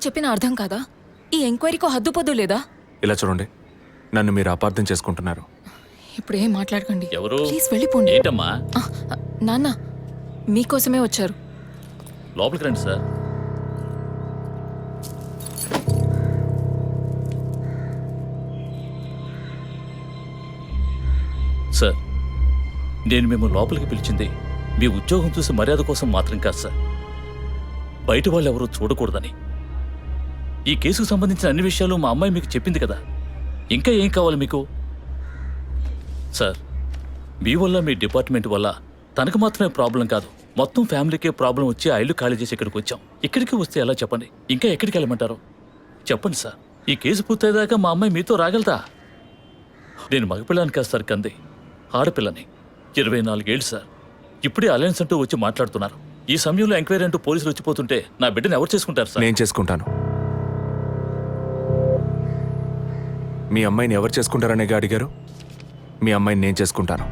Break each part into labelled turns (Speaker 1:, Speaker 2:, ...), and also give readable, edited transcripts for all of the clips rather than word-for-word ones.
Speaker 1: చెప్పినా అర్థం కాదా? ఈ ఎంక్వైరీకో హద్దుపొద్దు లేదా?
Speaker 2: ఇలా చూడండి, నన్ను మీరు అపార్థం చేసుకుంటున్నారు.
Speaker 1: ఇప్పుడు ఏం మాట్లాడకండి.
Speaker 3: ఎవరు?
Speaker 1: ప్లీజ్ వెళ్ళిపోండి.
Speaker 3: ఏంటమ్మా?
Speaker 1: నాన్న మీకోసమే వచ్చారు.
Speaker 3: లోపలికి రండి సార్. సార్, నేను మేము లోపలికి పిలిచింది మీ ఉద్యోగం చూసి మర్యాద కోసం మాత్రం కాదు సార్, బయట వాళ్ళు ఎవరూ చూడకూడదని. ఈ కేసుకు సంబంధించిన అన్ని విషయాలు మా అమ్మాయి మీకు చెప్పింది కదా, ఇంకా ఏం కావాలి మీకు? సార్, మీ వల్ల మీ డిపార్ట్మెంట్ వల్ల తనకు మాత్రమే ప్రాబ్లం కాదు, మొత్తం ఫ్యామిలీకే ప్రాబ్లం వచ్చి ఆ ఇల్లు ఖాళీ చేసి ఇక్కడికి వచ్చాం. ఇక్కడికి వస్తే ఎలా చెప్పండి? ఇంకా ఎక్కడికి వెళ్ళమంటారు చెప్పండి సార్. ఈ కేసు పూర్తయ్యేదాకా మా అమ్మాయి మీతో రాగలదా? నేను మగపిల్లని కాదు సార్, కంది ఆడపిల్లని. 24 ఏళ్ళు సార్. ఇప్పుడే అలయన్స్ అంటూ వచ్చి మాట్లాడుతున్నారు. ఈ సమయంలో ఎంక్వైరీ అంటూ పోలీసులు వచ్చిపోతుంటే నా బిడ్డను ఎవరు చేసుకుంటారు సార్?
Speaker 2: నేను చేసుకుంటాను. మీ అమ్మాయిని ఎవరు చేసుకుంటారనేగా అడిగారు. మీ అమ్మాయిని నేను చేసుకుంటాను.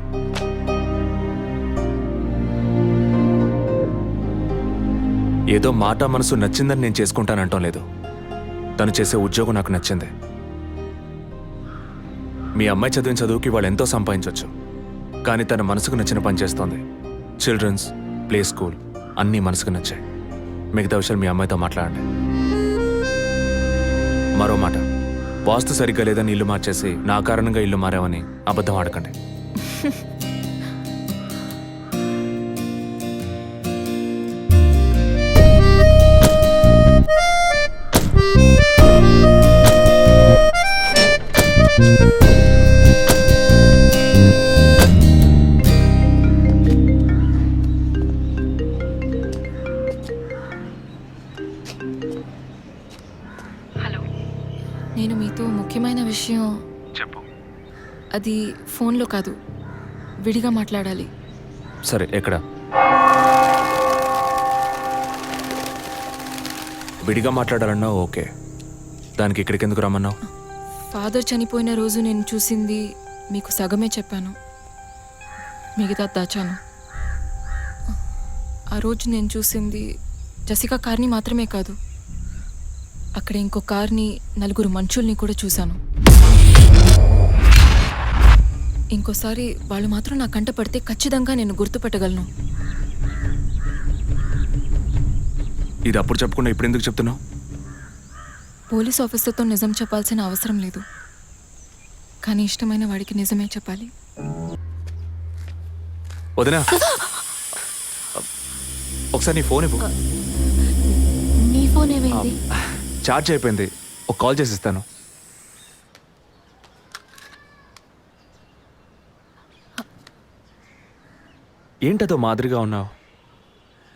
Speaker 2: ఏదో మాట మనసు నచ్చిందని నేను చేసుకుంటానంటాం లేదు. తను చేసే ఉద్యోగం నాకు నచ్చింది. మీ అమ్మాయి చదివిన చదువుకి వాళ్ళు ఎంతో సంపాదించవచ్చు, కానీ తన మనసుకు నచ్చిన పని చేస్తోంది. చిల్డ్రన్స్ ప్లే స్కూల్ అన్నీ మనసుకు నచ్చాయి. మిగతా విషయాలు మీ అమ్మాయితో మాట్లాడండి. మరో మాట, వాస్తు సరిగ్గా లేదని ఇల్లు మార్చేసి నా కారణంగా ఇల్లు మారావని అబద్ధం ఆడకండి.
Speaker 1: నేను మీతో ముఖ్యమైన విషయం
Speaker 2: చెప్పు.
Speaker 1: అది ఫోన్లో కాదు, విడిగా మాట్లాడాలి.
Speaker 2: సరే, ఎక్కడ? విడిగా మాట్లాడాలన్నావు, ఓకే. దానికి ఇక్కడికి ఎందుకు రమ్మన్నావు?
Speaker 1: ఫాదర్ చనిపోయిన రోజు నేను చూసింది మీకు సగమే చెప్పాను, మిగతా దాచాను. ఆ రోజు నేను చూసింది జసికా కార్ని మాత్రమే కాదు, అక్కడ ఇంకో కార్ని, 4 మనుషుల్ని కూడా చూశాను. ఇంకోసారి వాళ్ళు మాత్రం నా కంట పడితే ఖచ్చితంగా నేను గుర్తుపట్టగలను.
Speaker 2: ఇది అప్పుడు చెప్పకుండా ఇప్పుడు ఎందుకు చెప్తున్నావు?
Speaker 1: పోలీస్ ఆఫీసర్తో నిజం చెప్పాల్సిన అవసరం లేదు, కానీ ఇష్టమైన వాడికి నిజమే చెప్పాలి.
Speaker 2: వదినా, ఒకసారి నీ ఫోన్ ఇవ్వు.
Speaker 4: నీ ఫోన్ ఏమైంది?
Speaker 2: ఛార్జ్ అయిపోయింది, ఒక కాల్ చేసి ఇస్తాను. ఏంటదో మాదిరిగా ఉన్నావు?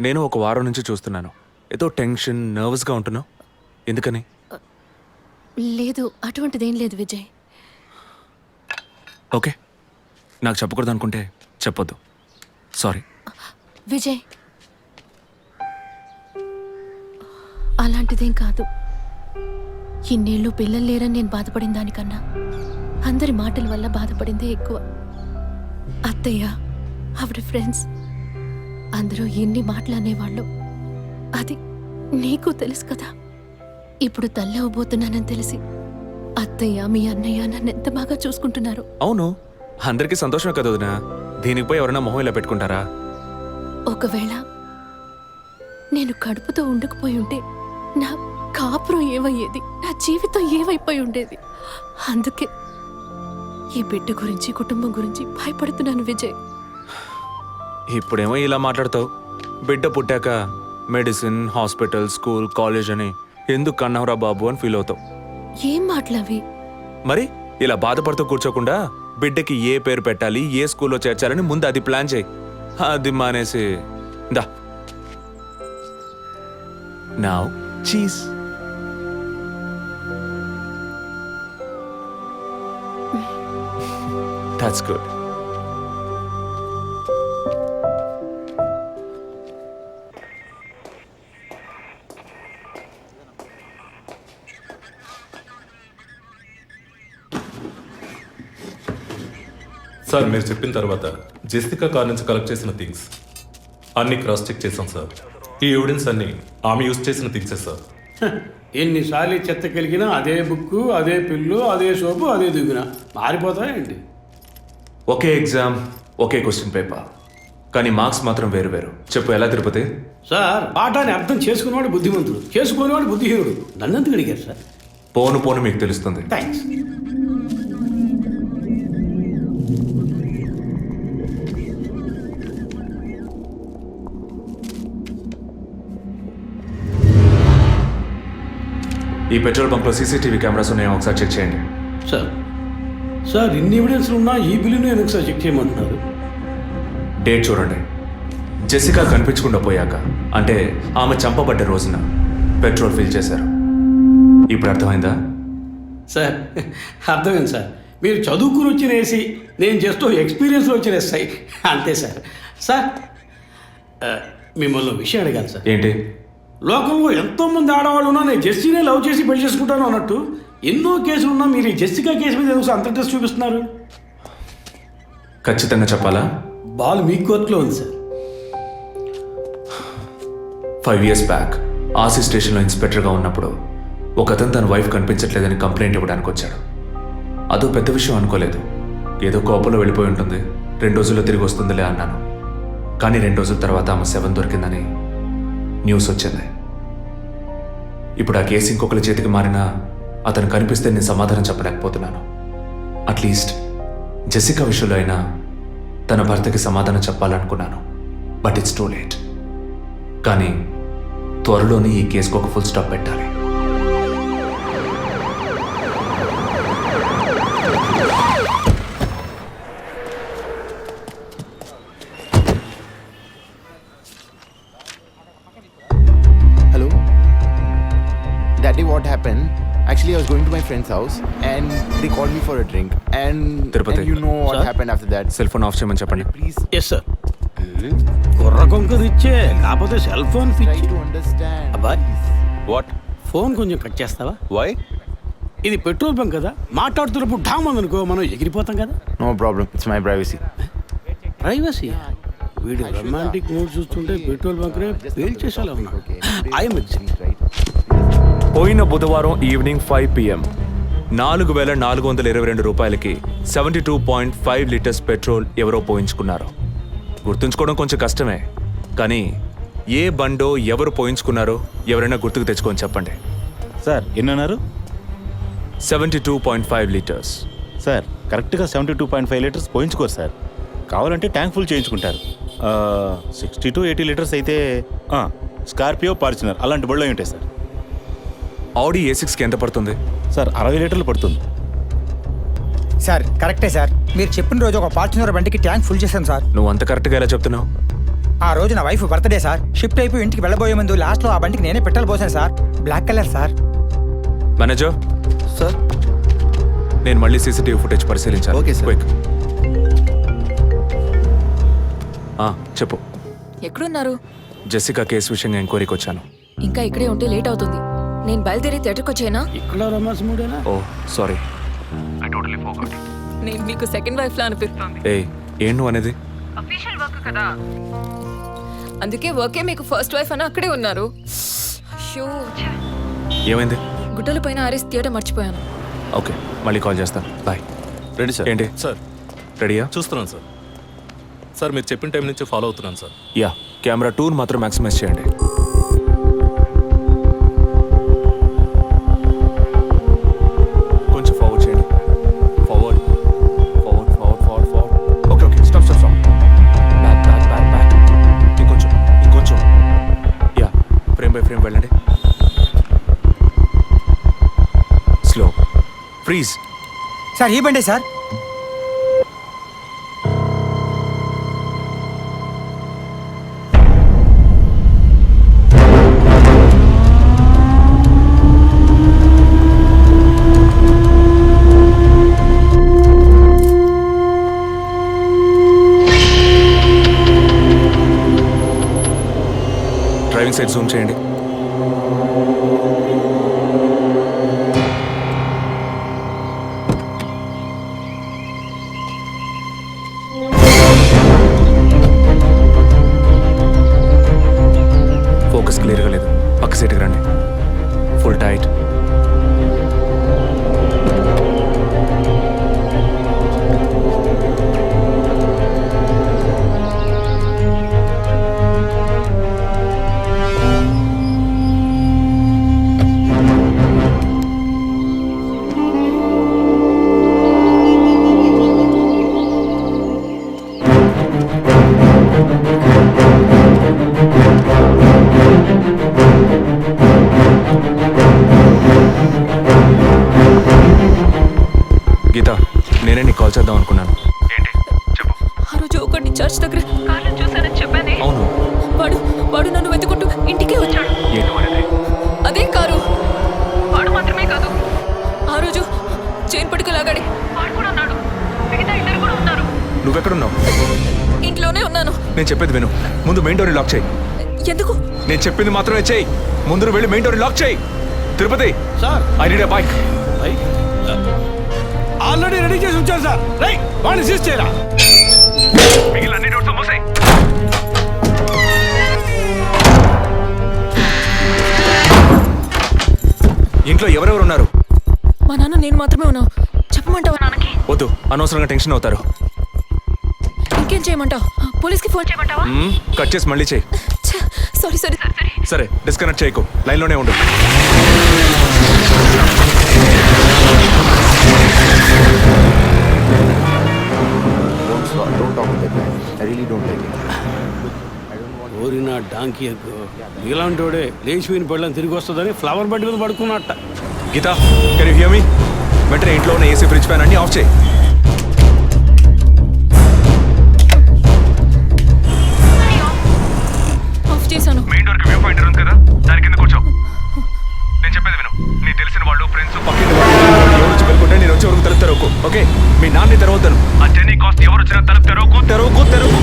Speaker 2: నేను ఒక వారం నుంచి చూస్తున్నాను, ఏదో టెన్షన్, నర్వస్గా ఉంటున్నావు. ఎందుకని?
Speaker 4: లేదు, అటువంటిదేం లేదు విజయ్.
Speaker 2: ఓకే, నాకు చెప్పకూడదు అనుకుంటే చెప్పొద్దు, సారీ.
Speaker 4: విజయ్, అలాంటిదేం కాదు. ఇన్నేళ్ళు పిల్లలు లేరని నేను బాధపడిన దానికన్నా అందరి మాటల వల్ల బాధపడిందే ఎక్కువ. అత్తయ్య, ఆవిడ ఫ్రెండ్స్ అందరూ ఎన్ని మాటలు అనేవాళ్ళు, అది నీకు తెలుసు కదా. ఇప్పుడు తల్లి అవ్వబోతున్నానని తెలిసి అత్తయ్య, మీ అన్నయ్య నన్ను ఎంత బాగా చూసుకుంటున్నారు.
Speaker 2: అవును, అందరికీ సంతోషమే కదా వదినా. దీనిపై ఎవరైనా మొహం ఇలా పెట్టుకుంటారా?
Speaker 4: ఒకవేళ నేను కడుపుతో ఉండకపోయి ఉంటే నా కాపురం ఏమయ్యేది, నా జీవితం ఏమైపోయి ఉండేది. అందుకే ఈ బిడ్డ గురించి, కుటుంబం గురించి భయపడుతున్నాను విజయ్.
Speaker 2: ఇప్పుడేమో ఇలా మాట్లాడతావు. బిడ్డ పుట్టాక మెడిసిన్, హాస్పిటల్, స్కూల్, కాలేజ్ అని ఎందుకు కన్నావురా బాబు అని ఫీల్ అవుతావు.
Speaker 4: ఏం మాటలవి?
Speaker 2: మరి ఇలా బాధపడుతూ కూర్చోకుండా బిడ్డకి ఏ పేరు పెట్టాలి, ఏ స్కూల్లో చేర్చాలని ముందు అది ప్లాన్ చేయి. అది మానేసి దా నౌ చీజ్. That's good.
Speaker 5: సార్, మీరు చెప్పిన తర్వాత జెసికా కార్ నుంచి కలెక్ట్ చేసిన థింగ్స్ అన్ని క్రాస్ చెక్ చేశాం సార్. ఈ ఎవిడెన్స్ అన్ని ఆమె యూజ్ చేసిన థింగ్సే సార్.
Speaker 6: ఎన్నిసార్లు ఈ చెత్త కలిగినా అదే బుక్కు అదే పిల్లు అదే సోపు అదే దువ్విన మారిపోతాయండి.
Speaker 2: ఒకే ఎగ్జామ్ ఒకే క్వశ్చన్ పేపర్, కానీ మార్క్స్ మాత్రం వేరు వేరు. చెప్పు ఎలా తిరుపతి?
Speaker 6: సార్ పాఠాన్ని అర్థం చేసుకునేవాడు బుద్ధిమంతుడు, చేసుకునేవాడు బుద్ధిహీనుడు. నన్నెందుకు అడిగారు సార్?
Speaker 2: పోను పోను మీకు తెలుస్తుంది.
Speaker 6: థ్యాంక్స్.
Speaker 2: ఈ పెట్రోల్ బంక్లో సీసీటీవీ కెమెరాస్ ఉన్నాయో ఒకసారి చెక్ చేయండి.
Speaker 6: సార్ సార్ ఇన్ని ఎవిడెన్స్లు ఉన్నా ఈ బిల్లును ఎందుకు సార్ చెక్ చేయమంటున్నారు?
Speaker 2: డేట్ చూడండి. జెసికా కనిపించకుండా పోయాక, అంటే ఆమె చంపబడ్డ రోజున పెట్రోల్ ఫిల్ చేశారు. ఇప్పుడు అర్థమైందా?
Speaker 6: సార్ అర్థమైంది సార్. మీరు చదువుకుని వచ్చిన ఏసీ, నేను జస్ట్ ఎక్స్పీరియన్స్లో వచ్చిన ఎస్ఐ, అంతే సార్. సార్ మిమ్మల్ని విషయం అడిగాను సార్.
Speaker 2: ఏంటి?
Speaker 6: లోకంలో ఎంతోమంది ఆడవాళ్ళు ఉన్నా నేను జెస్సీనే లవ్ చేసి పెళ్లి చేసుకుంటాను అన్నట్టు ఎన్నో కేసులు ఉన్నా మీరు ఈ జెస్సికా కేసు మీద ఎందుకు అంత ఇంట్రెస్ట్ చూపిస్తున్నారు?
Speaker 2: ఖచ్చితంగా చెప్పాలా?
Speaker 6: బాల్ మీ కోర్టులో ఉంది సార్.
Speaker 2: 5 years బ్యాక్ ఆర్సీ స్టేషన్లో ఇన్స్పెక్టర్గా ఉన్నప్పుడు ఒకతను తన వైఫ్ కనిపించట్లేదని కంప్లైంట్ ఇవ్వడానికి వచ్చాడు. అదో పెద్ద విషయం అనుకోలేదు. ఏదో కోపంలో వెళ్ళిపోయి ఉంటుంది, 2 రోజుల్లో తిరిగి వస్తుందిలే అన్నాను. కానీ 2 రోజుల తర్వాత ఆమె శవం దొరికిందని న్యూస్ వచ్చింది. ఇప్పుడు ఆ కేసు ఇంకొకరి చేతికి మారినా అతను కనిపిస్తే నేను సమాధానం చెప్పలేకపోతున్నాను. అట్లీస్ట్ జెసికా విషయంలో అయినా తన భర్తకి సమాధానం చెప్పాలనుకున్నాను. But it's too late. కానీ త్వరలోనే ఈ కేసుకు ఒక ఫుల్ స్టాప్ పెట్టాలి.
Speaker 7: Hello? Daddy, what happened? Actually, I was going to my friend's house and they called me for a drink. And you know what
Speaker 6: Sir?
Speaker 7: happened after that.
Speaker 2: Cell phone off చేయమని చెప్పండి.
Speaker 7: Please
Speaker 6: yes sir. కుర్ర కొంకది ఇచ్చే, కాకపోతే cell phone
Speaker 7: try
Speaker 6: పిచ్చి.
Speaker 7: to understand.
Speaker 6: అబ్బాయ్
Speaker 8: what
Speaker 6: phone కొంచెం cut చేస్తావా?
Speaker 8: వై?
Speaker 6: ఇది పెట్రోల్ బంక్ కదా, మాట్లాడుతున్నప్పుడు ఢామ్ అనుకో మనం ఎగిరిపోతాం కదా.
Speaker 7: No problem. It's my privacy.
Speaker 6: Privacy. వీడు రొమాంటిక్ మూడ్ చూస్తుంటే పెట్రోల్ బంక్నే ఫెయిల్ చేసేలా ఉన్నాడు. I'm
Speaker 7: Right?
Speaker 2: పోయిన బుధవారం ఈవినింగ్ 5 PM 4,422 రూపాయలకి 72.5 లీటర్స్ పెట్రోల్ ఎవరో పోయించుకున్నారు. గుర్తుంచుకోవడం కొంచెం కష్టమే, కానీ ఏ బండో ఎవరు పోయించుకున్నారో ఎవరైనా గుర్తుకు తెచ్చుకొని చెప్పండి.
Speaker 8: సార్ ఎన్నన్నారు?
Speaker 2: 72.5 లీటర్స్.
Speaker 8: సార్ కరెక్ట్గా 72.5 లీటర్స్ పోయించుకోరు సార్. కావాలంటే ట్యాంక్ ఫుల్ చేయించుకుంటారు. 60 to 80 లీటర్స్ అయితే స్కార్పియో, ఫార్చునర్ అలాంటి బళ్ళు అయి ఉంటాయి సార్.
Speaker 2: ఆడి A6కి ఎంత పడుతుంది?
Speaker 8: సార్ 60 లీటర్లు పడుతుంది.
Speaker 9: సార్ కరెక్టే సార్. మీరు చెప్పిన రోజు ఒక ఫార్చునర్ బండికి ట్యాంక్ ఫుల్ చేశాను సార్.
Speaker 2: నువ్వు అంత కరెక్ట్గా ఎలా చెప్తున్నావు?
Speaker 9: ఆ రోజు నా వైఫ్ బర్త్డే సార్. షిఫ్ట్ అయిపోయి ఇంటికి వెళ్ళబోయే ముందు లాస్ట్లో ఆ బండికి నేనే పెట్రోల్ పోసాను sir. Black colour sir.
Speaker 2: Manager
Speaker 7: Sir?
Speaker 2: నేను మళ్ళీ సీసీటీవీ ఫుటేజ్ పరిశీలించాను.
Speaker 7: Okay, sir.
Speaker 2: క్విక్. చెప్పు.
Speaker 1: ఎక్కడున్నారు?
Speaker 2: జెసికా కేసు విషయంగా ఎంక్వైరీకి వచ్చాను.
Speaker 1: ఇంకా ఇక్కడే ఉంటే లేట్ అవుతుంది. నేను బయలుదేరి థియేటర్కి వచ్చేనా?
Speaker 6: ఇక్కడ రొమాన్స్ మూడేనా?
Speaker 2: ఓ సారీ.
Speaker 1: నేను మీకు సెకండ్ వైఫ్ లా అనిపిస్తుంది.
Speaker 2: ఏం నువ్వు అనేది?
Speaker 1: అందుకే వర్కే మీకు ఫస్ట్ వైఫ్ అని అక్కడే ఉన్నారు. అయ్యో,
Speaker 2: ఏమైంది?
Speaker 1: గుడ్డల పైన ఆరేసి థియేటర్ మర్చిపోయాను.
Speaker 2: ఓకే, మళ్ళీ కాల్ చేస్తాను. బాయ్.
Speaker 5: Ready sir.
Speaker 2: ఏంటి?
Speaker 5: సార్
Speaker 2: రెడీయా?
Speaker 5: చూస్తున్నాను సార్. సార్ మీరు చెప్పిన టైం నుంచి ఫాలో అవుతున్నాను సార్.
Speaker 2: యా, కెమెరా 2 మాత్రం మ్యాక్సిమైజ్ చేయండి. కొంచెం ఫార్వర్డ్ చేయండి. Forward forward forward forward forward. Okay okay, stop stop stop. Back back back back. ఇంకొంచెం ఇంకొంచెం. యా, ఫ్రేమ్ బై ఫ్రేమ్ వెళ్ళండి. స్లో. ఫ్రీజ్.
Speaker 9: సార్ ఈ బండే సార్.
Speaker 2: డ్రైవింగ్ సైడ్ జూమ్ చేయండి. ఫోకస్ క్లియర్గా లేదు. పక్క సీట్కి రండి. Full tight. గీత, నేనే నీకు కాల్ చేద్దాం అనుకున్నాను. ఏంటి చెప్పు.
Speaker 1: ఆ రోజు ఒకటి చర్చ్ దగ్గర కార్లో చూశానని చెప్పానే.
Speaker 2: అవును.
Speaker 1: వాడు నన్ను వెతుకుంటూ ఇంటికే వచ్చాడు.
Speaker 2: ఏంటి మరిది?
Speaker 1: అదే కారు. వాడు మాత్రమే కాదు, ఆ రోజు చైన్ పట్టుకు లాగాడి వాడు కూడా ఉన్నాడు. మిగతా ఇద్దరు కూడా ఉన్నారు.
Speaker 2: నువ్వెక్కడున్నావు?
Speaker 1: ఇంట్లోనే ఉన్నాను.
Speaker 2: నేను చెప్పేది విను. ముందు మెయిన్ డోర్ని లాక్ చేయి.
Speaker 1: ఎందుకు?
Speaker 2: నేను చెప్పింది మాత్రమే చేయి. ముందు నువ్వు వెళ్ళి మెయిన్ డోర్ని లాక్ చేయి. Tirupati,
Speaker 6: sir
Speaker 2: I need a bike.
Speaker 6: Already ready చేసి ఉంచారు సార్. రైట్, వాడిని సీజ్ చేయరా.
Speaker 2: మిగిలిన అన్ని డోర్స్ మూసేయ్. ఇంట్లో ఎవరెవరు ఉన్నారు?
Speaker 1: మా నాన్న నేను మాత్రమే ఉన్నావు. చెప్పమంటావా నాన్నకి?
Speaker 2: వద్దు, అనవసరంగా టెన్షన్ అవుతారు.
Speaker 1: ఇంకేం చేయమంటావు? పోలీస్కి ఫోన్ చేయమంటావా?
Speaker 2: కట్ చేసి మళ్ళీ చేయి.
Speaker 1: సారీ సరే సరే
Speaker 2: సరే, డిస్కనెక్ట్ చేయకు, లైన్లోనే ఉండు.
Speaker 7: Don't talk like that. I really don't like it.
Speaker 6: ఓరినా డాంకీ ఎగ్గు. ఇలాంటి వాడే లేచిపోయిన పళ్ళని తిరిగి వస్తుందని ఫ్లవర్ బెడ్ మీద పడుకున్నట్ట.
Speaker 2: Geeta, can you hear me? వెంటనే ఇంట్లో ఉన్న ఏసీ, ఫ్రిడ్జ్, ఫ్యాన్ అన్ని ఆఫ్ చేయి.
Speaker 1: ఆఫ్ చేశాను.
Speaker 2: మెయిన్ డోర్ కి వ్యూ పాయింట్ ఉంది కదా, దాని కింద కూర్చో. నేను చెప్పేది విను. నీకు తెలిసిన వాళ్ళు, ఫ్రెండ్స్, పక్కింటి వాళ్ళు ఎవరు వచ్చి వెళ్ళుకుంటే నేను వచ్చే వరకు తలుపు తెరవకు. ఓకే? మీ నాన్ని తెరవద్దాను. ఆ జెన్నీ కాస్ట్ ఎవరు వచ్చినా తలుపు తెరవకు, తెరవకు, తెరవకు.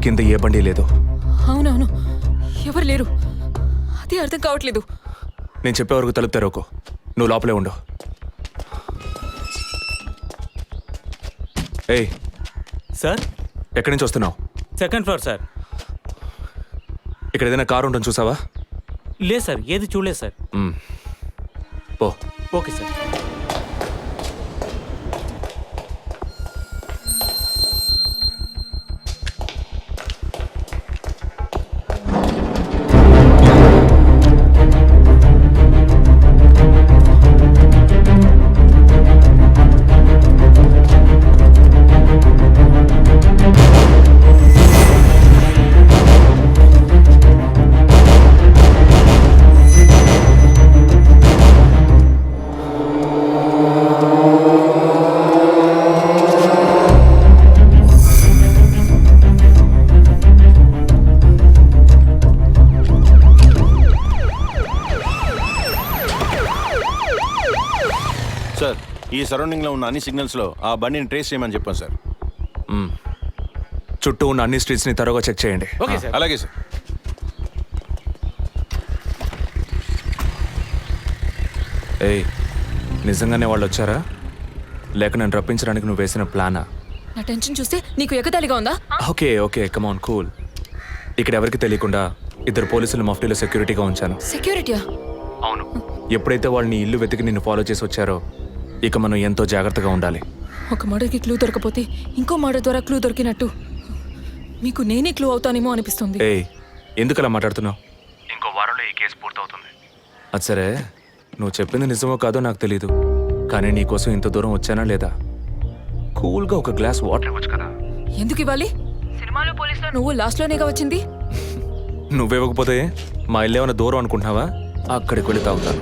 Speaker 2: కింద ఏ బండి లేదు.
Speaker 1: అవునవును, ఎవరు లేరు. అదే అర్థం కావట్లేదు.
Speaker 2: నేను చెప్పే వరకు తలుపు తెరవకు. నువ్వు లోపలే ఉండు. ఏయ్,
Speaker 10: సార్,
Speaker 2: ఎక్కడి నుంచి వస్తున్నావు?
Speaker 10: Second floor sir.
Speaker 2: ఇక్కడ ఏదైనా కారు ఉంటుంది చూసావా?
Speaker 10: లేదు సార్, ఏది చూడలేదు సార్.
Speaker 2: పో.
Speaker 10: Okay sir.
Speaker 8: సార్, ఈ సరౌండింగ్లో ఉన్న అన్ని సిగ్నల్స్లో ఆ బండిని ట్రేస్ చేయమని చెప్పాను సార్.
Speaker 2: చుట్టూ ఉన్న అన్ని స్ట్రీట్స్ని త్వరగా చెక్ చేయండి.
Speaker 6: Okay sir.
Speaker 8: అలాగే సార్.
Speaker 2: ఏయ్, నిజంగానే వాళ్ళు వచ్చారా, లేక నన్ను రప్పించడానికి నువ్వు వేసిన ప్లానా?
Speaker 1: నా టెన్షన్ చూస్తే నీకు ఎగతాళిగా ఉందా?
Speaker 2: ఓకే ఓకే, కమాన్, కూల్. ఇక్కడ ఎవరికి తెలియకుండా ఇద్దరు పోలీసులు మఫ్టీలో సెక్యూరిటీగా ఉంచాను.
Speaker 1: సెక్యూరిటీయా?
Speaker 2: అవును. ఎప్పుడైతే వాళ్ళు నీ ఇల్లు వెతికి నిన్ను ఫాలో చేసి వచ్చారో, ఇక మనం ఎంతో జాగ్రత్తగా ఉండాలి.
Speaker 1: ఒక మర్డర్కి క్లూ దొరకపోతే ఇంకో మర్డర్ ద్వారా క్లూ దొరికినట్టు మీకు నేనే క్లూ అవుతానేమో అనిపిస్తుంది.
Speaker 2: ఏయ్ ఎందుకు అలా మాట్లాడుతున్నావు? ఇంకో వారంలో ఈ కేసు పూర్తవుతుంది. అది సరే, నువ్వు చెప్పింది నిజమో కాదో నాకు తెలీదు, కానీ నీకోసం ఇంత దూరం వచ్చానా లేదా? కూల్గా ఒక గ్లాస్ వాటర్ ఇవ్వచ్చు కదా.
Speaker 1: ఎందుకు ఇవ్వాలి? సినిమాలో పోలీసులో నువ్వు లాస్ట్లోనేగా వచ్చింది.
Speaker 2: నువ్వివ్వకపోతే మా ఇల్లు ఏమైనా దూరం అనుకుంటున్నావా? అక్కడికి వెళ్ళి తాగుతాను.